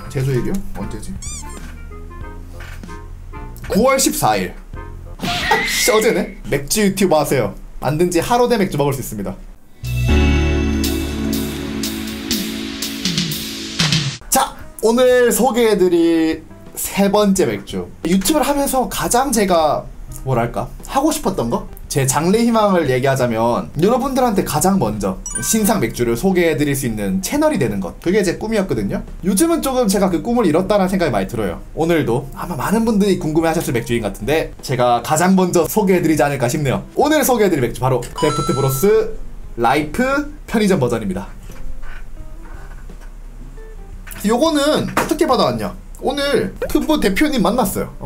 제조일이요? 언제지? 9월 14일 어제네? 맥주 유튜브 하세요. 만든지 하루 대 맥주 먹을 수 있습니다. 자, 오늘 소개해드릴 세 번째 맥주, 유튜브를 하면서 가장 제가 뭐랄까 하고 싶었던 거? 제 장래 희망을 얘기하자면 여러분들한테 가장 먼저 신상 맥주를 소개해드릴 수 있는 채널이 되는 것, 그게 제 꿈이었거든요. 요즘은 조금 제가 그 꿈을 이뤘다는 생각이 많이 들어요. 오늘도 아마 많은 분들이 궁금해하셨을 맥주인 것 같은데 제가 가장 먼저 소개해드리지 않을까 싶네요. 오늘 소개해드릴 맥주 바로 크래프트 브로스 라이프 편의점 버전입니다. 요거는 어떻게 받아왔냐, 오늘 크보 대표님 만났어요.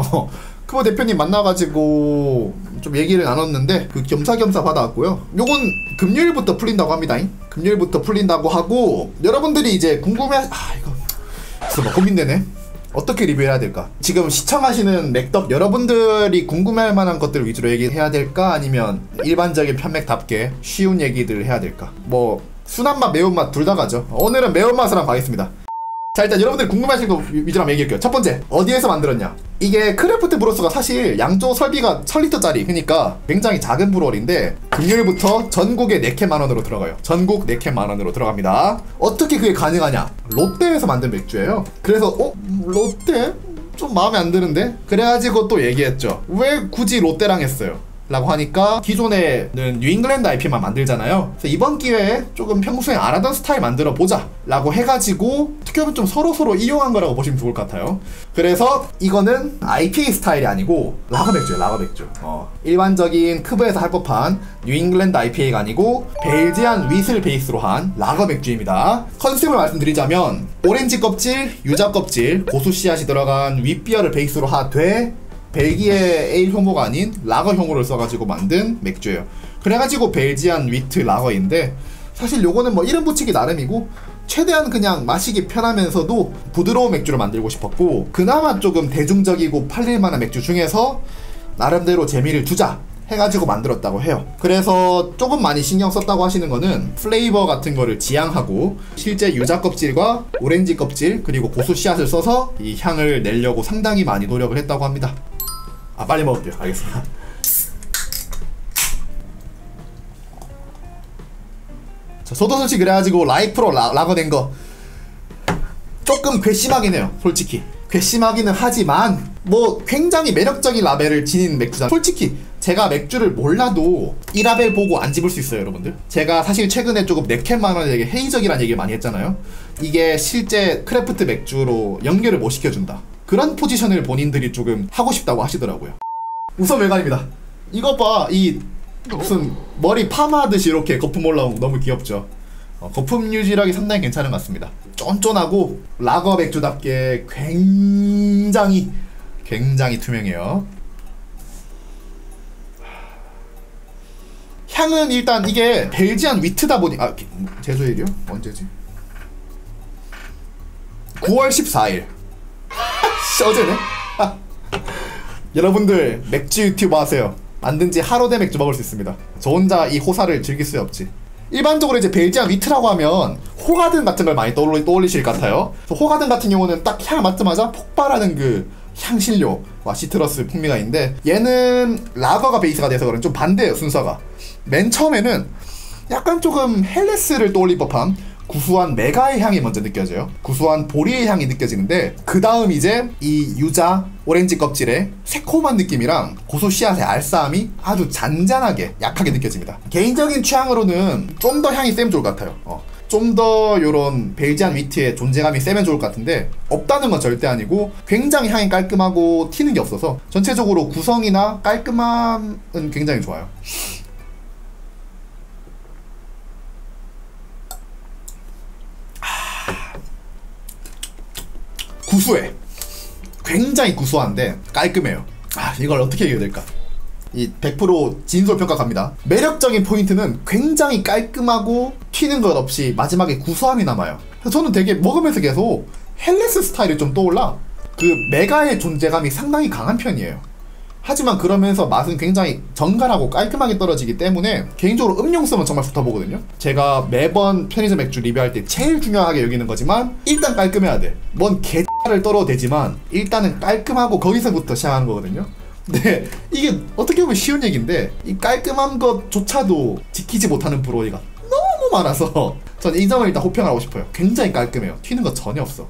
크보 대표님 만나가지고 좀 얘기를 나눴는데 그 겸사겸사 받아왔고요. 요건 금요일부터 풀린다고 합니다. 금요일부터 풀린다고 하고, 여러분들이 이제 궁금해 이거 뭐 고민되네. 어떻게 리뷰해야 될까? 지금 시청하시는 맥덕 여러분들이 궁금해할 만한 것들을 위주로 얘기해야 될까? 아니면 일반적인 편맥답게 쉬운 얘기들을 해야 될까? 뭐 순한맛 매운맛 둘 다 가죠. 오늘은 매운맛을 한번 가겠습니다. 자, 일단 여러분들이 궁금하신 거 위주로 한번 얘기할게요. 첫 번째, 어디에서 만들었냐? 이게 크래프트 브로스가 사실 양조 설비가 1000리터짜리, 그러니까 굉장히 작은 브루어리인데 금요일부터 전국에 4캔 만원으로 들어가요. 전국 4캔 만원으로 들어갑니다. 어떻게 그게 가능하냐? 롯데에서 만든 맥주예요. 그래서 롯데? 좀 마음에 안 드는데? 그래가지고 또 얘기했죠. 왜 굳이 롯데랑 했어요? 라고 하니까 기존에는 뉴잉글랜드 IP만 만들잖아요. 그래서 이번 기회에 조금 평소에 안 하던 스타일 만들어 보자 라고 해가지고 어떻게 보면 좀 서로 이용한 거라고 보시면 좋을 것 같아요. 그래서 이거는 IPA 스타일이 아니고 라거 맥주예요. 라거 맥주. 일반적인 크브에서 할 법한 뉴잉글랜드 IPA가 아니고 벨지안 윗을 베이스로 한 라거 맥주입니다. 컨셉을 말씀드리자면 오렌지 껍질, 유자 껍질, 고수 씨앗이 들어간 윗비어를 베이스로 하되 벨기에 에일 효모가 아닌 라거 효모를 써가지고 만든 맥주예요. 그래가지고 벨지안 위트 라거인데 사실 요거는 뭐 이름 붙이기 나름이고 최대한 그냥 마시기 편하면서도 부드러운 맥주를 만들고 싶었고, 그나마 조금 대중적이고 팔릴만한 맥주 중에서 나름대로 재미를 주자 해가지고 만들었다고 해요. 그래서 조금 많이 신경 썼다고 하시는 거는 플레이버 같은 거를 지향하고 실제 유자 껍질과 오렌지 껍질 그리고 고수 씨앗을 써서 이 향을 내려고 상당히 많이 노력을 했다고 합니다. 빨리 먹을게요. 알겠습니다. 자, 저도 솔직히 그래가지고 라이프로 라거 된 거 조금 괘씸하긴 해요. 솔직히 괘씸하기는 하지만 뭐 굉장히 매력적인 라벨을 지닌 맥주잖아요. 솔직히 제가 맥주를 몰라도 이 라벨 보고 안 집을 수 있어요. 여러분들, 제가 사실 최근에 조금 4캔 만원에 되게 회의적이라는 얘기를 많이 했잖아요. 이게 실제 크래프트 맥주로 연결을 못 시켜준다, 그런 포지션을 본인들이 조금 하고 싶다고 하시더라고요. 우선 외관입니다. 이거 봐, 이 무슨 머리 파마하듯이 이렇게 거품 올라온 거 너무 귀엽죠? 거품 유지력이 상당히 괜찮은 것 같습니다. 쫀쫀하고 라거 맥주답게 굉장히 투명해요. 향은 일단 이게 벨지안 위트다 보니 제조일이요? 언제지? 9월 14일 어제네? 여러분들 맥주 유튜브 하세요. 만든지 하루 대 맥주 먹을 수 있습니다. 저 혼자 이 호사를 즐길 수 없지. 일반적으로 이제 벨지안 위트라고 하면 호가든 같은 걸 많이 떠올리실 것 같아요. 호가든 같은 경우는 딱 향을 맡자마자 폭발하는 그 향신료와 시트러스 풍미가 있는데, 얘는 라거가 베이스가 돼서 그런 좀 반대예요. 순서가 맨 처음에는 약간 조금 헬레스를 떠올릴 법한 구수한 메가의 향이 먼저 느껴져요. 구수한 보리의 향이 느껴지는데 그 다음 이제 이 유자, 오렌지 껍질의 새콤한 느낌이랑 고수 씨앗의 알싸함이 아주 잔잔하게 약하게 느껴집니다. 개인적인 취향으로는 좀 더 향이 세면 좋을 것 같아요. 좀 더 요런 벨지안 위트의 존재감이 세면 좋을 것 같은데 없다는 건 절대 아니고 굉장히 향이 깔끔하고 튀는 게 없어서 전체적으로 구성이나 깔끔함은 굉장히 좋아요. 구수해. 굉장히 구수한데 깔끔해요. 이걸 어떻게 얘기해야 될까? 이 100% 진솔평가 갑니다. 매력적인 포인트는 굉장히 깔끔하고 튀는 것 없이 마지막에 구수함이 남아요. 그래서 저는 되게 먹으면서 계속 헬레스 스타일이 좀 떠올라. 그 메가의 존재감이 상당히 강한 편이에요. 하지만 그러면서 맛은 굉장히 정갈하고 깔끔하게 떨어지기 때문에 개인적으로 음용성은 정말 좋다 보거든요. 제가 매번 편의점 맥주 리뷰할 때 제일 중요하게 여기는 거지만 일단 깔끔해야 돼. 뭔 개X를 떨어도 되지만 일단은 깔끔하고 거기서부터 시작하는 거거든요. 근데 이게 어떻게 보면 쉬운 얘기인데 이 깔끔한 것조차도 지키지 못하는 브로이가 너무 많아서 전 이 점을 일단 호평을 하고 싶어요. 굉장히 깔끔해요. 튀는 거 전혀 없어.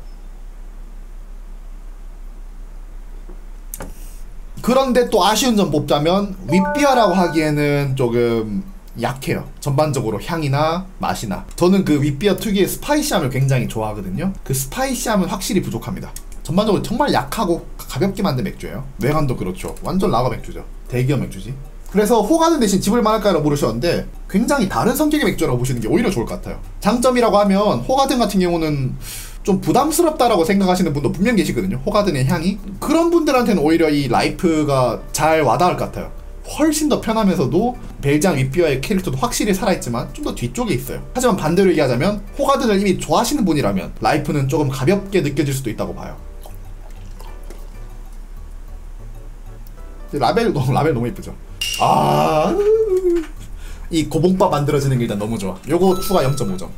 그런데 또 아쉬운 점 뽑자면 윗비어라고 하기에는 조금 약해요. 전반적으로 향이나 맛이나. 저는 그 윗비어 특유의 스파이시함을 굉장히 좋아하거든요. 그 스파이시함은 확실히 부족합니다. 전반적으로 정말 약하고 가볍게 만든 맥주예요. 외관도 그렇죠. 완전 라거 맥주죠. 대기업 맥주지. 그래서 호가든 대신 집을 말할까요? 물으셨는데 굉장히 다른 성격의 맥주라고 보시는 게 오히려 좋을 것 같아요. 장점이라고 하면 호가든 같은 경우는 좀 부담스럽다라고 생각하시는 분도 분명 계시거든요. 호가든의 향이. 그런 분들한테는 오히려 이 라이프가 잘 와닿을 것 같아요. 훨씬 더 편하면서도 벨장 윗비어의 캐릭터도 확실히 살아있지만 좀 더 뒤쪽에 있어요. 하지만 반대로 얘기하자면 호가든을 이미 좋아하시는 분이라면 라이프는 조금 가볍게 느껴질 수도 있다고 봐요. 라벨 너무 예쁘죠? 이 고봉밥 만들어지는 게 일단 너무 좋아. 요거 추가 0.5점.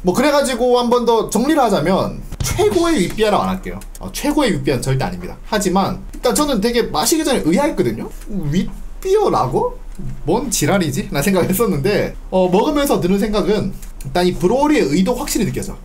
뭐 그래가지고 한 번 더 정리를 하자면 최고의 윗비어라고 안 할게요. 최고의 윗비어는 절대 아닙니다. 하지만 일단 저는 되게 마시기 전에 의아했거든요. 윗비어라고? 뭔 지랄이지? 나 생각했었는데 먹으면서 드는 생각은 일단 이 브로리의 의도 확실히 느껴져.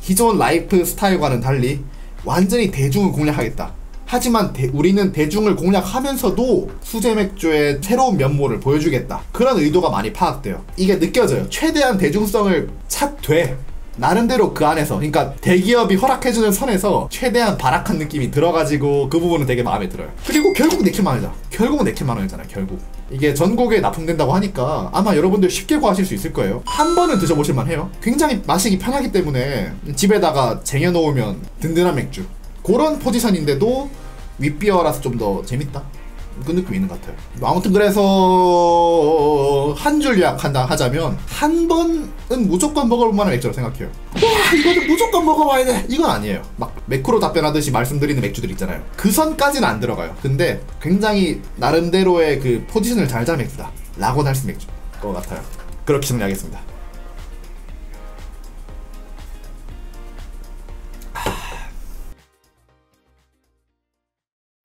기존 라이프 스타일과는 달리 완전히 대중을 공략하겠다. 하지만 우리는 대중을 공략하면서도 수제 맥주의 새로운 면모를 보여주겠다. 그런 의도가 많이 파악돼요. 이게 느껴져요. 최대한 대중성을 찾되 나름대로 그 안에서, 그러니까 대기업이 허락해주는 선에서 최대한 발악한 느낌이 들어가지고 그 부분은 되게 마음에 들어요. 그리고 결국 4캔만 원이잖아. 결국은 4캔만 원이잖아요. 결국 이게 전국에 납품된다고 하니까 아마 여러분들 쉽게 구하실 수 있을 거예요. 한 번은 드셔보실만 해요. 굉장히 마시기 편하기 때문에 집에다가 쟁여놓으면 든든한 맥주, 그런 포지션인데도 윗비어라서 좀 더 재밌다? 그 느낌이 있는 것 같아요. 아무튼 그래서 한 줄 요약한다 하자면 한 번은 무조건 먹어볼 만한 맥주라고 생각해요. 와, 이거는 무조건 먹어봐야 돼! 이건 아니에요. 막 매크로 답변하듯이 말씀드리는 맥주들 있잖아요. 그 선까지는 안 들어가요. 근데 굉장히 나름대로의 그 포지션을 잘 잡은 맥주다 라고 할 수 있는 맥주인 것 같아요. 그렇게 정리하겠습니다.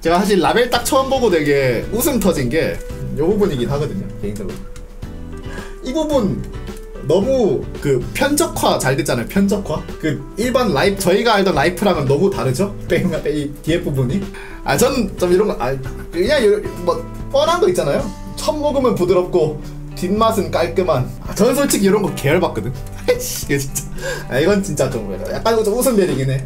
제가 사실 라벨 딱 처음 보고 되게 웃음 터진 게 이 부분이긴 하거든요. 개인적으로 이 부분 너무 그 편적화 잘 됐잖아요. 편적화. 그 일반 라이프, 저희가 알던 라이프랑은 너무 다르죠? 이 뒤에 부분이. 전 좀 이런 거 그냥 뭐 뻔한 거 있잖아요. 첫 먹으면 부드럽고 뒷맛은 깔끔한. 저는 솔직히 이런 거 계열받거든. 이게 진짜 이건 진짜 좀 약간 좀 웃음 베리긴 해.